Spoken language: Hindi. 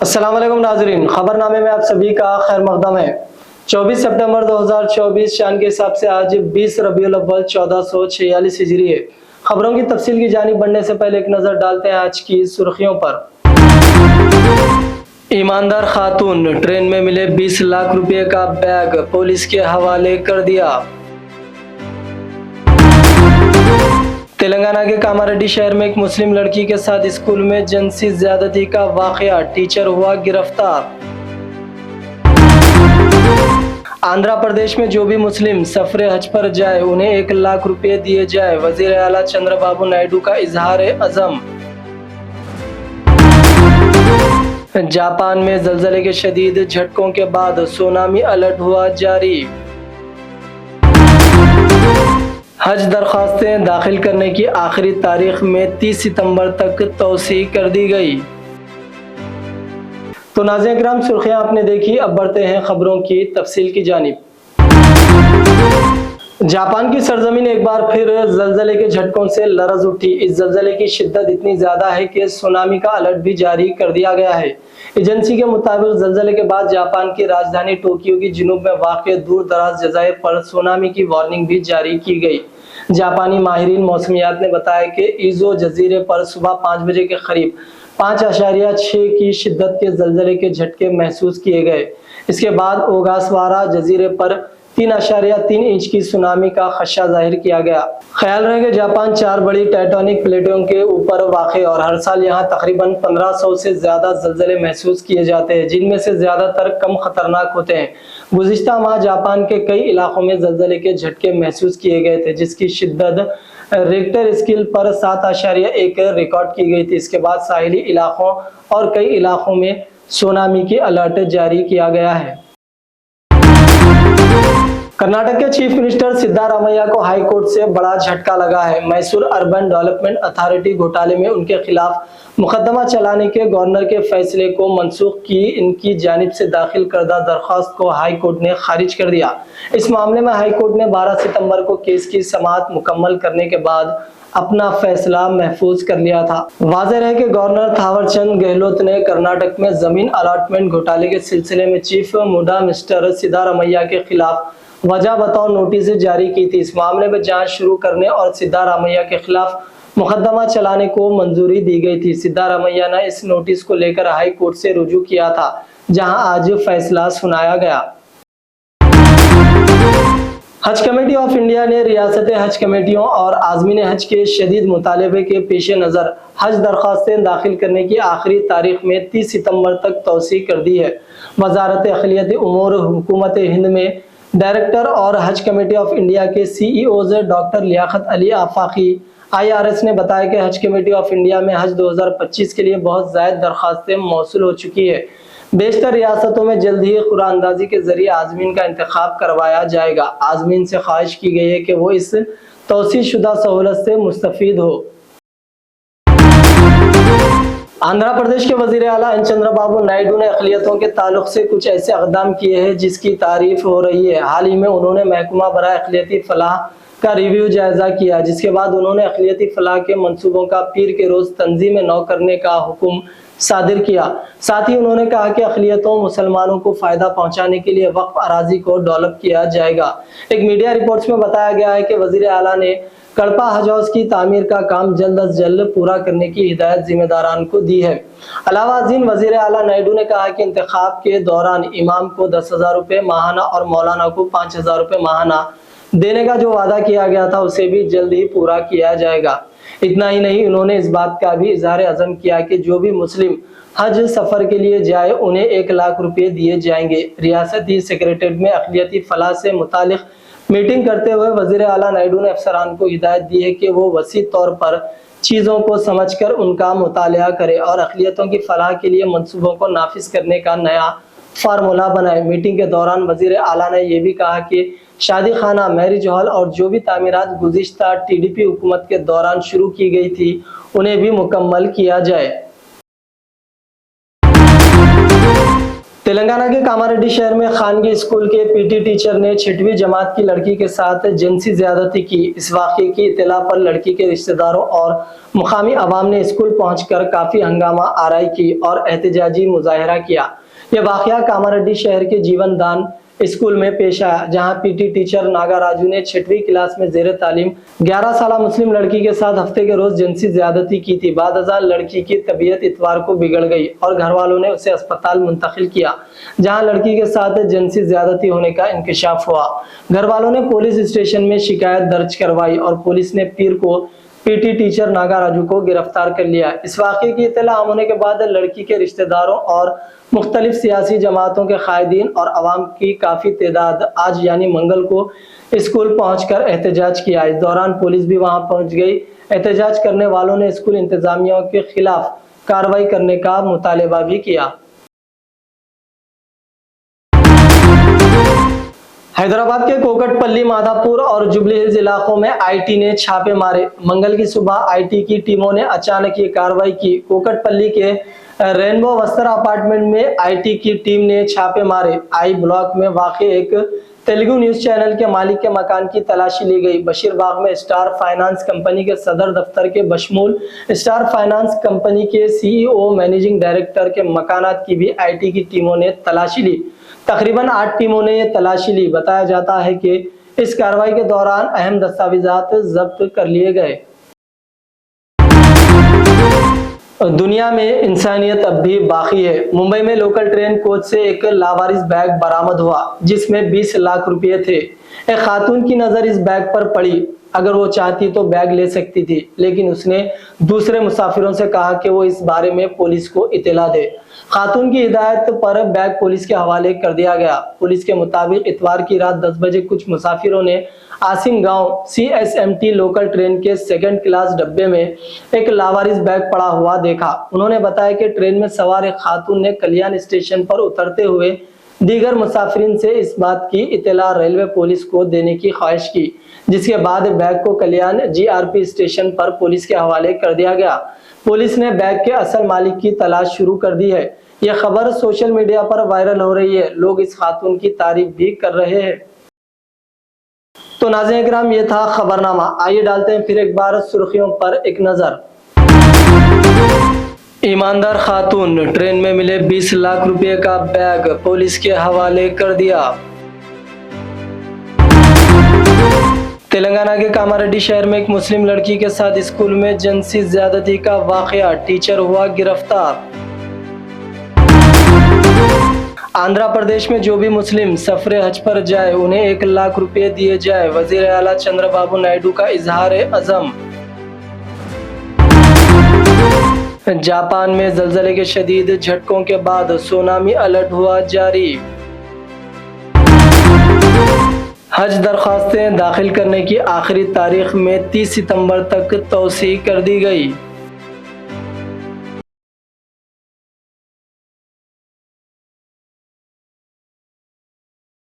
अस्सलाम वालेकुम नाजरीन, खबरनामे में आप सभी का खैर मकदम है। 24 सितंबर 2024 शान के हिसाब से आज 20 रबीउल अव्वल 1446 हिजरी है। खबरों की तफसील की जानिब बढ़ने से पहले एक नजर डालते हैं आज की सुर्खियों पर। ईमानदार खातून, ट्रेन में मिले 20 लाख रुपए का बैग पुलिस के हवाले कर दिया। तेलंगाना के कामारेड्डी शहर में एक मुस्लिम लड़की के साथ स्कूल में जिनसी ज्यादती का वाकया, टीचर हुआ गिरफ्तार। आंध्र प्रदेश में जो भी मुस्लिम सफरे हज पर जाए उन्हें 1 लाख रुपए दिए जाए, वजीर आला चंद्रबाबू नायडू का इजहार अज़म। जापान में जलजले के शदीद झटकों के बाद सुनामी अलर्ट हुआ जारी। हज दरख्वास्तें दाखिल करने की आखिरी तारीख में 30 सितंबर तक तौसी कर दी गई। तो नाज़रीन किराम, सुर्खियां आपने देखी, अब बढ़ते हैं खबरों की तफसील की जानिब। जापान की सरजमीन एक बार फिर जलजले के झटकों से लरज उठी। इस जलजले की शिद्दत इतनी ज्यादा है कि सुनामी का अलर्ट भी जारी कर दिया गया है। एजेंसी के मुताबिक जलजले के बाद जापान की राजधानी टोक्यो की जुनूब में वाक़ दूर दराज जज़ायर पर सुनामी की वार्निंग भी जारी की गई। जापानी माहिरीन मौसमियात ने बताया कि ईज़ो जजीरे पर सुबह 5 बजे के करीब 5.6 की शिद्दत के जलजले के झटके महसूस किए गए। इसके बाद ओगासवारा जजीरे पर 3.3 इंच की सुनामी का खदशा जाहिर किया गया। ख्याल रहे कि जापान 4 बड़ी टेक्टोनिक प्लेटों के ऊपर वाक़ और हर साल यहाँ तकरीबन 1500 से ज्यादा जलजले महसूस किए जाते हैं, जिनमें से ज्यादातर कम खतरनाक होते हैं। गुज़िश्ता माह जापान के कई इलाकों में जलजले के झटके महसूस किए गए थे, जिसकी शिद्दत रिक्टर स्केल पर 7.1 रिकॉर्ड की गई थी। इसके बाद साहिली इलाकों और कई इलाकों में सुनामी की अलर्ट जारी किया गया है। कर्नाटक के चीफ मिनिस्टर सिद्धारामैया को हाई कोर्ट से बड़ा झटका लगा है। मैसूर अर्बन डेवलपमेंट अथॉरिटी घोटाले में उनके खिलाफ मुकदमा चलाने के गवर्नर के फैसले को मनसूख की इनकी जानिब से दाखिल करदा दरख्वास्त को हाई कोर्ट ने खारिज कर दिया। इस मामले में हाई कोर्ट ने 12 सितंबर को केस की समाअत मुकम्मल करने के बाद अपना फैसला महफूज कर लिया था। वाज़ेह है कि गवर्नर थावरचंद गहलोत ने कर्नाटक में जमीन अलॉटमेंट घोटाले के सिलसिले में चीफ मुडा मिस्टर सिद्धारामैया के खिलाफ वजह बताओ नोटिस जारी की थी। इस मामले में जांच शुरू करने और सिद्धारामैया के खिलाफ मुकदमा चलाने को मंजूरी दी गई थी। सिद्धारामैया ने इस नोटिस को लेकर हाई कोर्ट से रुजू किया था, जहां आज फैसला सुनाया गया। हज कमेटी ऑफ इंडिया ने रियासत हज कमेटियों और आज़मीन हज के शदीद मुतालबे के पेश नज़र हज दरख्वास्तें दाखिल करने की आखिरी तारीख में 30 सितंबर तक तौसी कर दी है। वजारत अक़लियती उमूर हुकूमत हिंद में डायरेक्टर और हज कमेटी ऑफ इंडिया के CEOs doctor Liaquat Ali Afaqi IRS ने बताया कि हज कमेटी ऑफ इंडिया में हज 2025 के लिए बहुत ज़ायद दरख्वास्तें मौसूल हो चुकी है। बेशतर रियासतों में जल्द ही कुरानंदाजी के जरिए आज़मीन का इंतखाब करवाया जाएगा। आज़मीन से ख्वाहिश की गई है कि वो इस तौसीह शुदा सहूलत से मुस्तफ़ीद हो। आंध्र प्रदेश के वजीर आला चंद्रबाबू नायडू ने अक़लियतों के ताल्लुक से कुछ ऐसे इक़दाम किए हैं जिसकी तारीफ हो रही है। हाल ही में उन्होंने महकमा बराए अक़लियती फलाह का रिव्यू जायजा किया, जिसके बाद उन्होंने अक़लियती फलाह के मंसूबों का पीर के रोज तंजीम नौ करने का हुक्म सादिर किया। साथ ही उन्होंने कहा कि अक़लियतों मुसलमानों को फायदा पहुंचाने के लिए वक्फ अराजी को डेवलप किया जाएगा। एक मीडिया रिपोर्ट्स में बताया गया है कि वजीर आला ने कड़पा हज हाउस की तामीर का काम जल्द अज जल्द पूरा करने की हिदायत जिम्मेदारान को दी है। अलावाज़ीन वजीर आला नायडू ने कहा कि इंतखाब के दौरान इमाम को 10,000 रुपये माहाना और मौलाना को 5,000 रुपये माहाना देने का जो वादा किया गया था उसे भी जल्द ही पूरा किया जाएगा। इतना ही नहीं, उन्होंने इस बात का भी इजहार अज़म किया कि जो भी मुस्लिम हज सफर के लिए जाए उन्हें 1 लाख रुपये दिए जाएंगे। रियासती सेक्रेटेरिएट में अक़लियती फलाह से मुतालिक मीटिंग करते हुए वजीर आला नायडू ने अफसरान को हिदायत दी है कि वो वसी तौर पर चीज़ों को समझकर उनका मुतालिया करे और अक़लियतों की फलाह के लिए मंसूबों को नाफिज करने का नया फार्मूला बनाए। मीटिंग के दौरान वजीर आला ने यह भी कहा कि शादी खाना, मैरिज हॉल और जो भी तामीरात गुज़िश्ता TDP हुकूमत के दौरान शुरू की गई थी उन्हें भी मुकम्मल किया जाए। तेलंगाना के कामारेड्डी शहर में खानगी स्कूल के पीटी टीचर ने 6वीं जमात की लड़की के साथ जिनसी ज्यादती की। इस वाकये की इत्तला पर लड़की के रिश्तेदारों और मुकामी अवाम ने स्कूल पहुंचकर काफी हंगामा आराई की और एहतजाजी मुजाहिरा किया। यह वाकया कामारेड्डी शहर के जीवन दान स्कूल में पेश आया, जहां पीटी टीचर नागा राजू ने 6वीं क्लास में जेर तालीम 11 साल मुस्लिम लड़की के साथ हफ्ते के रोज जिनसी ज्यादती की थी। बाद लड़की की तबीयत इतवार को बिगड़ गई और घर वालों ने उसे अस्पताल मुंतकिल किया, जहां लड़की के साथ जिनसी ज्यादती होने का इंकशाफ हुआ। घर वालों ने पुलिस स्टेशन में शिकायत दर्ज करवाई और पुलिस ने पीर को पीटी टीचर नागा राजू को गिरफ्तार कर लिया। इस वाकये की इत्तला आम होने के बाद लड़की के रिश्तेदारों और मुख्तलिफ सियासी जमातों के कायदीन और अवाम की काफी तादाद आज यानी मंगल को स्कूल पहुंचकर एहतजाज किया। इस दौरान पुलिस भी वहां पहुंच गई। एहतजाज करने वालों ने स्कूल इंतजामिया के खिलाफ कार्रवाई करने का मुतालबा भी किया। हैदराबाद के कोकटपल्ली, माधापुर और जुबली हिल्स इलाकों में आईटी ने छापे मारे। मंगल की सुबह आईटी की टीमों ने अचानक ये कार्रवाई की। कोकटपल्ली के रेनबो वस्त्र अपार्टमेंट में आईटी की टीम ने छापे मारे। आई ब्लॉक में वाक़ एक तेलुगु न्यूज चैनल के मालिक के मकान की तलाशी ली गई। बशीरबाग में स्टार फाइनेंस कंपनी के सदर दफ्तर के बशमूल स्टार फाइनेंस कंपनी के सीईओ, मैनेजिंग डायरेक्टर के मकानात की भी आईटी की टीमों ने तलाशी ली। तकरीबन 8 टीमों ने यह तलाशी ली। बताया जाता है कि इस कार्रवाई के दौरान अहम दस्तावेजात जब्त कर लिए गए। दुनिया में इंसानियत अब भी बाकी है। मुंबई में लोकल ट्रेन कोच से एक लावारिस बैग बरामद हुआ, जिसमें 20 लाख रुपए थे। एक खातून की नजर इस बैग पर पड़ी। अगर वो चाहती तो बैग ले सकती थी, लेकिन उसने दूसरे मुसाफिरों से कहा कि वो इस बारे में पुलिस को इत्तला दे। खातून की हिदायत पर बैग पुलिस के हवाले कर दिया गया। पुलिस के मुताबिक इतवार की रात 10 बजे कुछ मुसाफिरों ने आसिम गांव CSMT लोकल ट्रेन के 2nd क्लास डब्बे में एक लावारिस बैग पड़ा हुआ देखा। उन्होंने बताया कि ट्रेन में सवार एक खातून ने कल्याण स्टेशन पर उतरते हुए दीगर मुसाफिरीन से इस बात की इत्तला रेलवे पुलिस को देने की ख्वाहिश की, जिसके बाद बैग को कल्याण GRP स्टेशन पर पुलिस के हवाले कर दिया गया। पुलिस ने बैग के असल मालिक की तलाश शुरू कर दी है। यह खबर सोशल मीडिया पर वायरल हो रही है। लोग इस खातून की तारीफ भी कर रहे हैं। तो नाज़रीन किराम, ये था खबरनामा। आइए डालते हैं फिर एक बार सुर्खियों पर एक नजर। ईमानदार खातून, ट्रेन में मिले 20 लाख रुपए का बैग पुलिस के हवाले कर दिया। तेलंगाना के कामारेड्डी शहर में एक मुस्लिम लड़की के साथ स्कूल में जिनसी ज्यादती का वाकया, टीचर हुआ गिरफ्तार। आंध्र प्रदेश में जो भी मुस्लिम सफरे हज पर जाए उन्हें 1 लाख रुपए दिए जाए, वजीर आला चंद्रबाबू नायडू का इजहार अज़म। जापान में ज़लज़ले के शदीद झटकों के बाद सुनामी अलर्ट हुआ जारी। हज दरख्वास्तें दाखिल करने की आखिरी तारीख में 30 सितंबर तक तौसी कर दी गई।